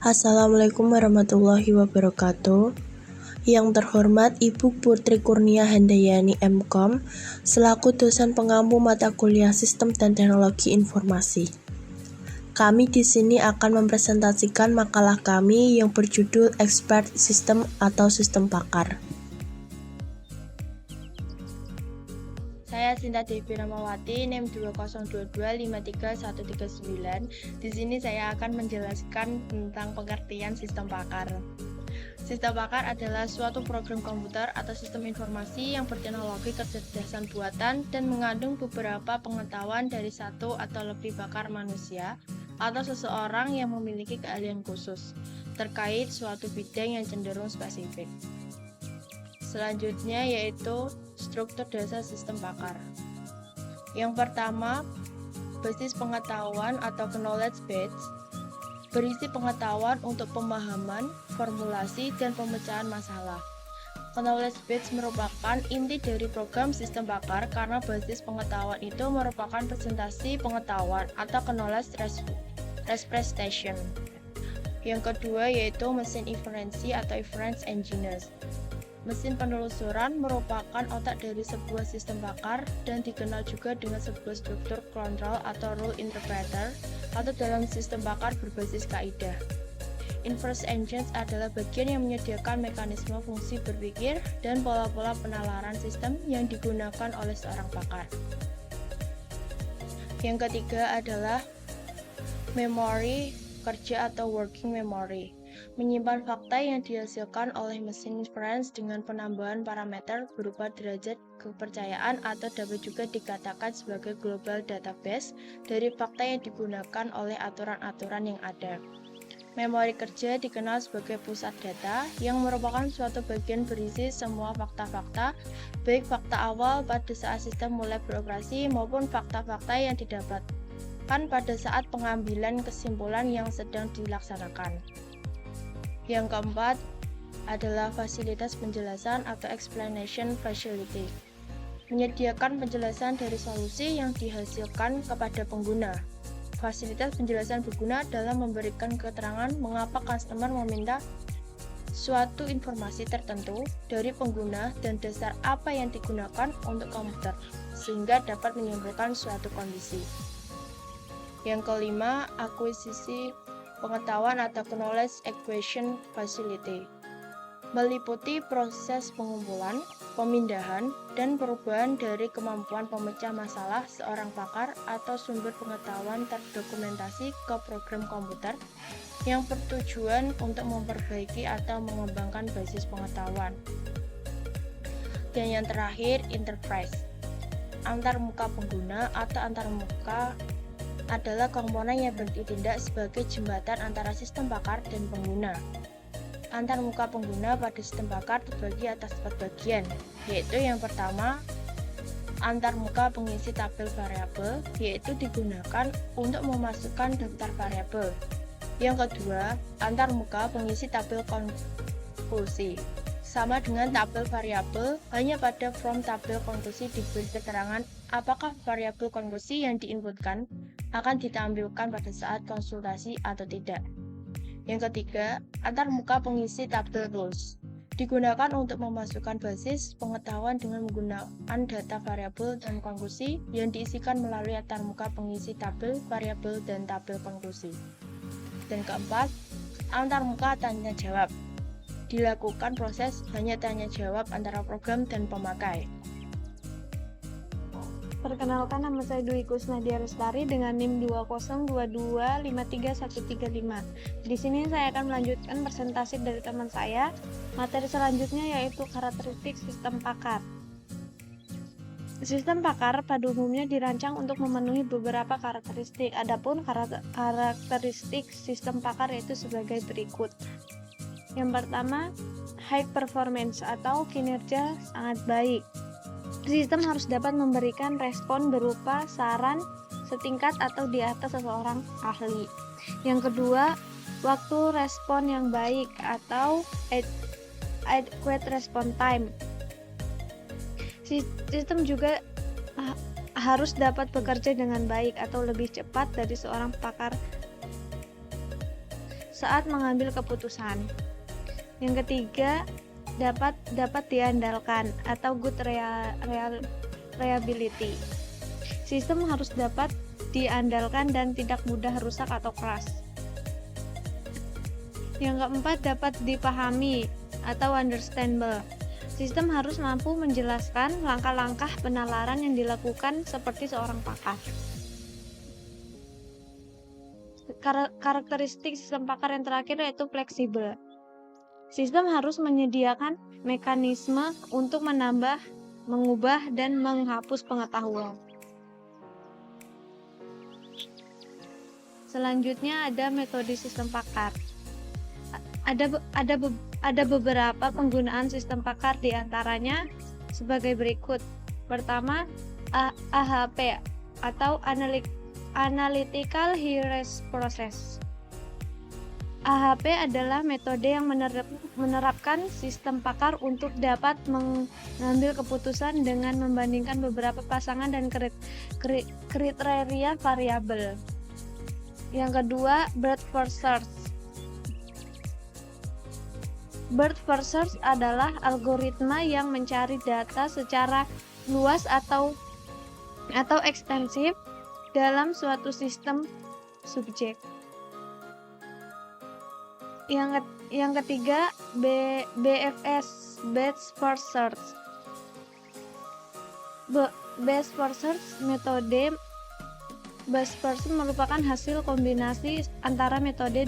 Assalamualaikum warahmatullahi wabarakatuh. Yang terhormat Ibu Putri Kurnia Handayani MKom, selaku dosen pengampu mata kuliah Sistem dan Teknologi Informasi. Kami di sini akan mempresentasikan makalah kami yang berjudul Expert System atau Sistem Pakar. Saya Sinta Devi Ramawati, NIM 202253139. Di sini saya akan menjelaskan tentang pengertian sistem pakar. Sistem pakar adalah suatu program komputer atau sistem informasi yang berteknologi kecerdasan buatan dan mengandung beberapa pengetahuan dari satu atau lebih pakar manusia atau seseorang yang memiliki keahlian khusus terkait suatu bidang yang cenderung spesifik. Selanjutnya yaitu struktur dasar sistem pakar. Yang pertama, basis pengetahuan atau knowledge base, berisi pengetahuan untuk pemahaman, formulasi, dan pemecahan masalah. Knowledge base merupakan inti dari program sistem pakar karena basis pengetahuan itu merupakan presentasi pengetahuan atau knowledge representation. Yang kedua yaitu mesin inferensi atau inference engines. Mesin penelusuran merupakan otak dari sebuah sistem pakar dan dikenal juga dengan sebuah struktur kontrol atau rule interpreter atau dalam sistem pakar berbasis kaidah. Inference engines adalah bagian yang menyediakan mekanisme fungsi berpikir dan pola-pola penalaran sistem yang digunakan oleh seorang pakar. Yang ketiga adalah memori kerja atau working memory. Menyimpan fakta yang dihasilkan oleh mesin inference dengan penambahan parameter berupa derajat kepercayaan atau dapat juga dikatakan sebagai global database dari fakta yang digunakan oleh aturan-aturan yang ada. Memori kerja dikenal sebagai pusat data yang merupakan suatu bagian berisi semua fakta-fakta, baik fakta awal pada saat sistem mulai beroperasi maupun fakta-fakta yang didapatkan pada saat pengambilan kesimpulan yang sedang dilaksanakan. Yang keempat adalah fasilitas penjelasan atau explanation facility. Menyediakan penjelasan dari solusi yang dihasilkan kepada pengguna. Fasilitas penjelasan berguna dalam memberikan keterangan mengapa customer meminta suatu informasi tertentu dari pengguna dan dasar apa yang digunakan untuk komputer, sehingga dapat menyimpulkan suatu kondisi. Yang kelima, akuisisi pengetahuan atau knowledge acquisition facility, meliputi proses pengumpulan, pemindahan, dan perubahan dari kemampuan pemecah masalah seorang pakar atau sumber pengetahuan terdokumentasi ke program komputer yang bertujuan untuk memperbaiki atau mengembangkan basis pengetahuan. Dan yang terakhir, interface, antarmuka pengguna atau antarmuka adalah komponen yang bertindak sebagai jembatan antara sistem pakar dan pengguna. Antarmuka pengguna pada sistem pakar terbagi atas 4 bagian, yaitu yang pertama, antarmuka pengisi tabel variabel, yaitu digunakan untuk memasukkan daftar variabel. Yang kedua, antarmuka pengisi tabel konklusi. Sama dengan tabel variabel, hanya pada form tabel konklusi diberi keterangan apakah variabel konklusi yang diinputkan akan ditampilkan pada saat konsultasi atau tidak. Yang ketiga, antarmuka pengisi tabel rules. Digunakan untuk memasukkan basis pengetahuan dengan menggunakan data variabel dan konklusi yang diisikan melalui antarmuka pengisi tabel, variabel, dan tabel konklusi. Dan keempat, antarmuka tanya jawab. Dilakukan proses hanya tanya jawab antara program dan pemakai. Perkenalkan, nama saya Dwi Kusnadia Restari dengan NIM 202253135. Di sini saya akan melanjutkan presentasi dari teman saya. Materi selanjutnya yaitu karakteristik sistem pakar. Sistem pakar pada umumnya dirancang untuk memenuhi beberapa karakteristik. Adapun karakteristik sistem pakar yaitu sebagai berikut. Yang pertama, high performance atau kinerja sangat baik. Sistem harus dapat memberikan respon berupa saran setingkat atau di atas seseorang ahli. Yang kedua, waktu respon yang baik atau adequate response time. Sistem juga harus dapat bekerja dengan baik atau lebih cepat dari seorang pakar saat mengambil keputusan. Yang ketiga, dapat diandalkan atau good reliability. Sistem harus dapat diandalkan dan tidak mudah rusak atau crash. Yang keempat, dapat dipahami atau understandable. Sistem harus mampu menjelaskan langkah-langkah penalaran yang dilakukan seperti seorang pakar. Karakteristik sistem pakar yang terakhir yaitu fleksibel. Sistem harus menyediakan mekanisme untuk menambah, mengubah, dan menghapus pengetahuan. Selanjutnya ada metode sistem pakar. Ada beberapa penggunaan sistem pakar, diantaranya sebagai berikut. Pertama, AHP atau Analytical Heuristic Process. AHP adalah metode yang menerapkan sistem pakar untuk dapat mengambil keputusan dengan membandingkan beberapa pasangan dan kriteria variabel. Yang kedua, breadth first search. Breadth first search adalah algoritma yang mencari data secara luas atau ekstensif dalam suatu sistem subjek. Yang ketiga, BFS, Best First Search. Best First Search, metode Best First Search merupakan hasil kombinasi antara metode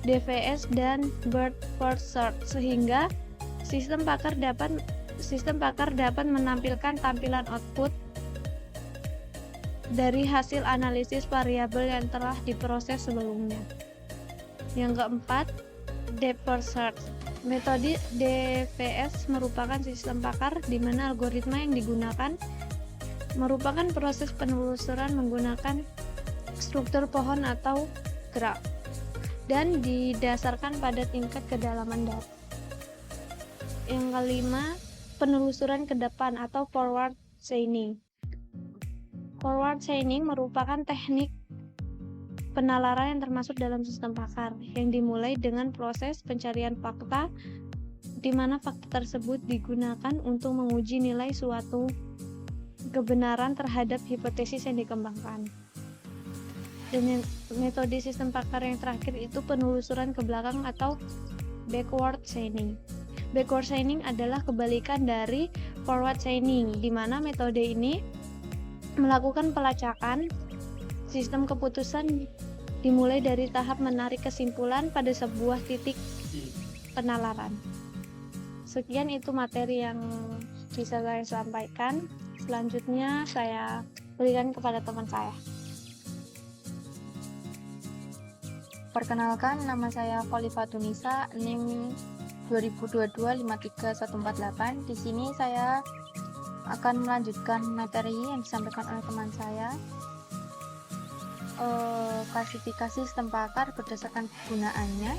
DFS dan Best First Search, sehingga sistem pakar dapat menampilkan tampilan output dari hasil analisis variabel yang telah diproses sebelumnya. Yang keempat, Depth First Search. Metode DFS merupakan sistem pakar di mana algoritma yang digunakan merupakan proses penelusuran menggunakan struktur pohon atau graf dan didasarkan pada tingkat kedalaman data. Yang kelima, penelusuran ke depan atau forward chaining. Forward chaining merupakan teknik penalaran yang termasuk dalam sistem pakar yang dimulai dengan proses pencarian fakta di mana fakta tersebut digunakan untuk menguji nilai suatu kebenaran terhadap hipotesis yang dikembangkan. Dan metode sistem pakar yang terakhir itu penelusuran ke belakang atau backward chaining. Backward chaining adalah kebalikan dari forward chaining, di mana metode ini melakukan pelacakan sistem keputusan dimulai dari tahap menarik kesimpulan pada sebuah titik penalaran. Sekian itu materi yang bisa saya sampaikan. Selanjutnya saya berikan kepada teman saya. Perkenalkan, nama saya Kholifa Tunisa, NIM 2022-53148. Di sini saya akan melanjutkan materi yang disampaikan oleh teman saya. Klasifikasi sistem pakar berdasarkan kegunaannya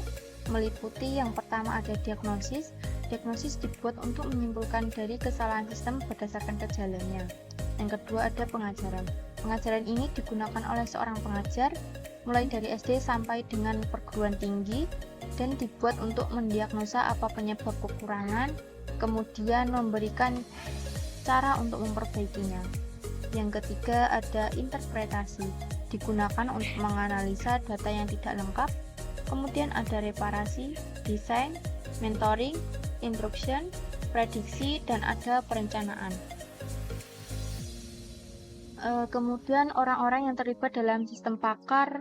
meliputi yang pertama ada diagnosis. Diagnosis dibuat untuk menyimpulkan dari kesalahan sistem berdasarkan gejalanya. Yang kedua ada pengajaran. Pengajaran ini digunakan oleh seorang pengajar mulai dari SD sampai dengan perguruan tinggi dan dibuat untuk mendiagnosa apa penyebab kekurangan, kemudian memberikan cara untuk memperbaikinya. Yang ketiga ada interpretasi, digunakan untuk menganalisa data yang tidak lengkap. Kemudian ada reparasi, desain, mentoring, instruction, prediksi, dan ada perencanaan. Kemudian orang-orang yang terlibat dalam sistem pakar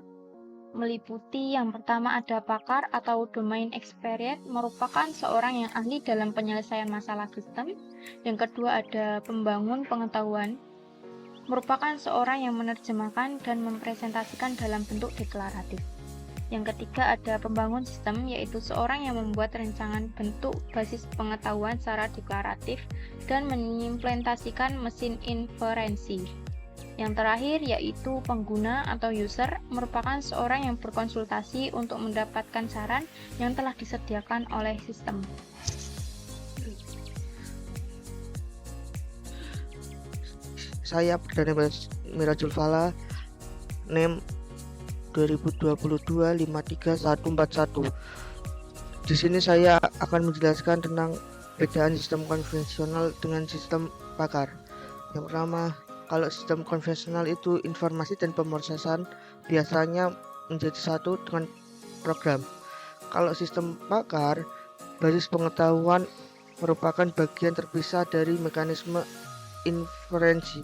meliputi yang pertama ada pakar atau domain expert, merupakan seorang yang ahli dalam penyelesaian masalah sistem. Yang kedua ada pembangun pengetahuan, merupakan seorang yang menerjemahkan dan mempresentasikan dalam bentuk deklaratif. Yang ketiga ada pembangun sistem, yaitu seorang yang membuat rancangan bentuk basis pengetahuan secara deklaratif dan mengimplementasikan mesin inferensi. Yang terakhir yaitu pengguna atau user, merupakan seorang yang berkonsultasi untuk mendapatkan saran yang telah disediakan oleh sistem. Saya Perdana Mirajul Fala, NIM 2022-53141. Di sini saya akan menjelaskan tentang perbedaan sistem konvensional dengan sistem pakar. Yang pertama, kalau sistem konvensional itu informasi dan pemrosesan biasanya menjadi satu dengan program. Kalau sistem pakar, basis pengetahuan merupakan bagian terpisah dari mekanisme inferensi.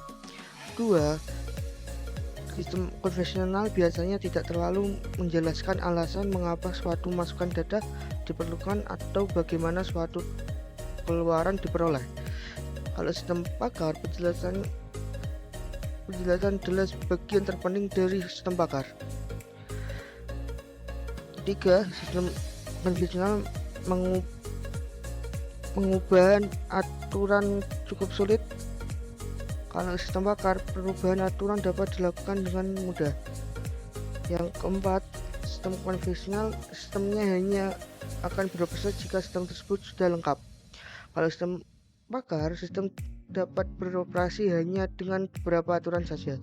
Kedua, sistem konvensional biasanya tidak terlalu menjelaskan alasan mengapa suatu masukan data diperlukan atau bagaimana suatu keluaran diperoleh. Kalau sistem pakar, penjelasan adalah bagian terpenting dari sistem pakar. Ketiga, sistem konvensional mengubah aturan cukup sulit. Kalau sistem pakar, perubahan aturan dapat dilakukan dengan mudah. Yang keempat, sistem konvensional sistemnya hanya akan beroperasi jika sistem tersebut sudah lengkap. Kalau sistem pakar, sistem dapat beroperasi hanya dengan beberapa aturan saja.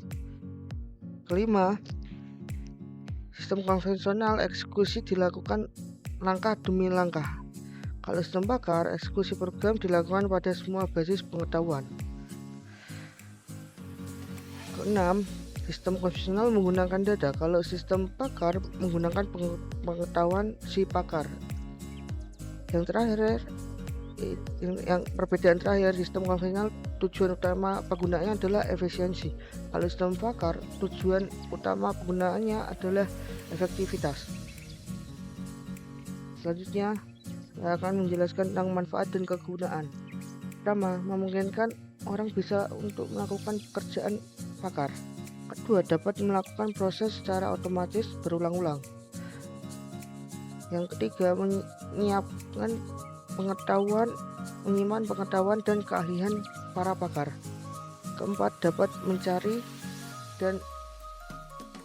Kelima, sistem konvensional eksekusi dilakukan langkah demi langkah. Kalau sistem pakar, eksekusi program dilakukan pada semua basis pengetahuan. Keenam, sistem konvensional menggunakan data. Kalau sistem pakar menggunakan pengetahuan si pakar. Yang terakhir, yang perbedaan terakhir, sistem konvensional tujuan utama penggunaannya adalah efisiensi. Kalau sistem pakar, tujuan utama penggunaannya adalah efektivitas. Selanjutnya, saya akan menjelaskan tentang manfaat dan kegunaan. Pertama, memungkinkan orang bisa untuk melakukan pekerjaan pakar. Kedua, dapat melakukan proses secara otomatis berulang-ulang. Yang ketiga, menyimpan pengetahuan dan keahlian para pakar. Keempat, dapat mencari dan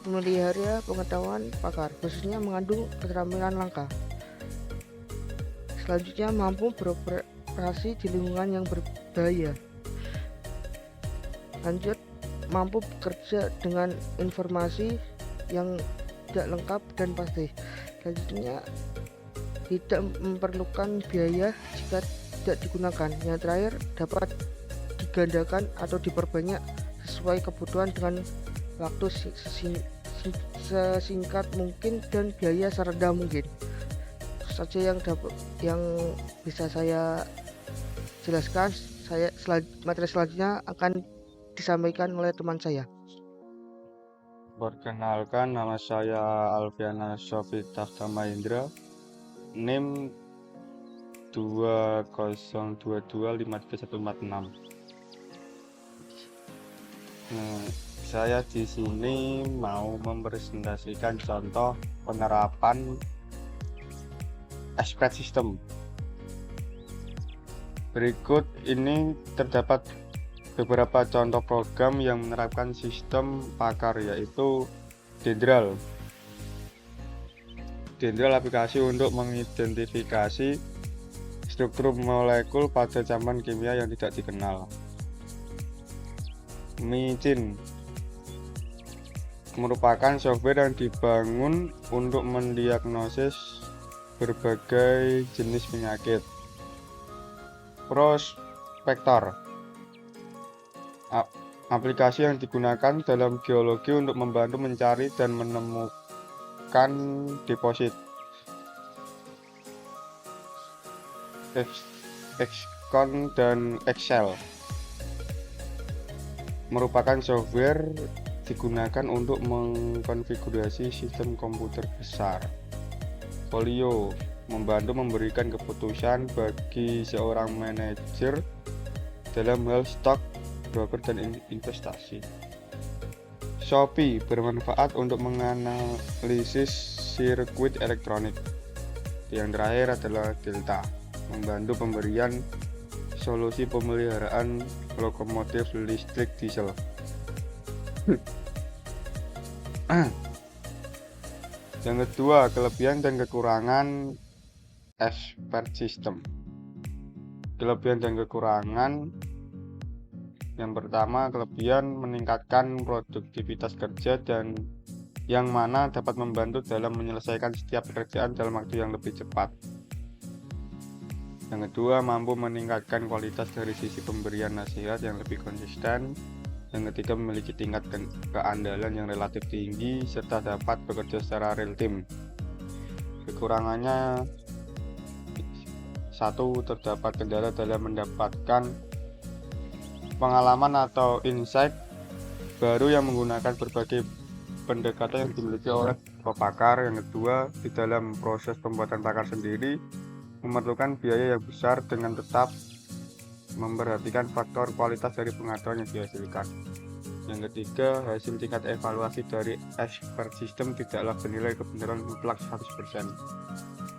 memelihara pengetahuan pakar, khususnya mengandung keterampilan langka. Selanjutnya, mampu beroperasi di lingkungan yang berbahaya. Lanjut, mampu bekerja dengan informasi yang tidak lengkap dan pasti. Selanjutnya, tidak memerlukan biaya jika tidak digunakan. Yang terakhir, dapat digandakan atau diperbanyak sesuai kebutuhan dengan waktu sesingkat mungkin dan biaya serendah mungkin. Itu saja yang bisa saya jelaskan. Materi selanjutnya akan disampaikan oleh teman saya. Perkenalkan, nama saya Alfiana Sofita Mahendra, NIM 2022534146. Saya di sini mau mempresentasikan contoh penerapan spread system. Berikut ini terdapat beberapa contoh program yang menerapkan sistem pakar, yaitu Dendral. Dendral aplikasi untuk mengidentifikasi struktur molekul pada campuran kimia yang tidak dikenal. Micin merupakan software yang dibangun untuk mendiagnosis berbagai jenis penyakit. Prospektor, aplikasi yang digunakan dalam geologi untuk membantu mencari dan menemukan deposit. XCON dan Excel merupakan software digunakan untuk mengkonfigurasi sistem komputer besar. Folio membantu memberikan keputusan bagi seorang manajer dalam hal stok, broker, dan investasi. Shopee bermanfaat untuk menganalisis sirkuit elektronik. Yang terakhir adalah Delta, membantu pemberian solusi pemeliharaan lokomotif listrik diesel. Yang kedua, kelebihan dan kekurangan spread system. Kelebihan dan kekurangan: yang pertama, kelebihan meningkatkan produktivitas kerja dan yang mana dapat membantu dalam menyelesaikan setiap pekerjaan dalam waktu yang lebih cepat. Yang kedua, mampu meningkatkan kualitas dari sisi pemberian nasihat yang lebih konsisten. Yang ketiga, memiliki tingkat keandalan yang relatif tinggi serta dapat bekerja secara real time. Kekurangannya, satu, terdapat kendala dalam mendapatkan pengalaman atau insight baru yang menggunakan berbagai pendekatan yang dimiliki oleh pakar. Yang kedua, di dalam proses pembuatan pakar sendiri memerlukan biaya yang besar dengan tetap memperhatikan faktor kualitas dari pengetahuan yang dihasilkan. Yang ketiga, hasil tingkat evaluasi dari expert system tidaklah bernilai kebenaran mutlak 100%.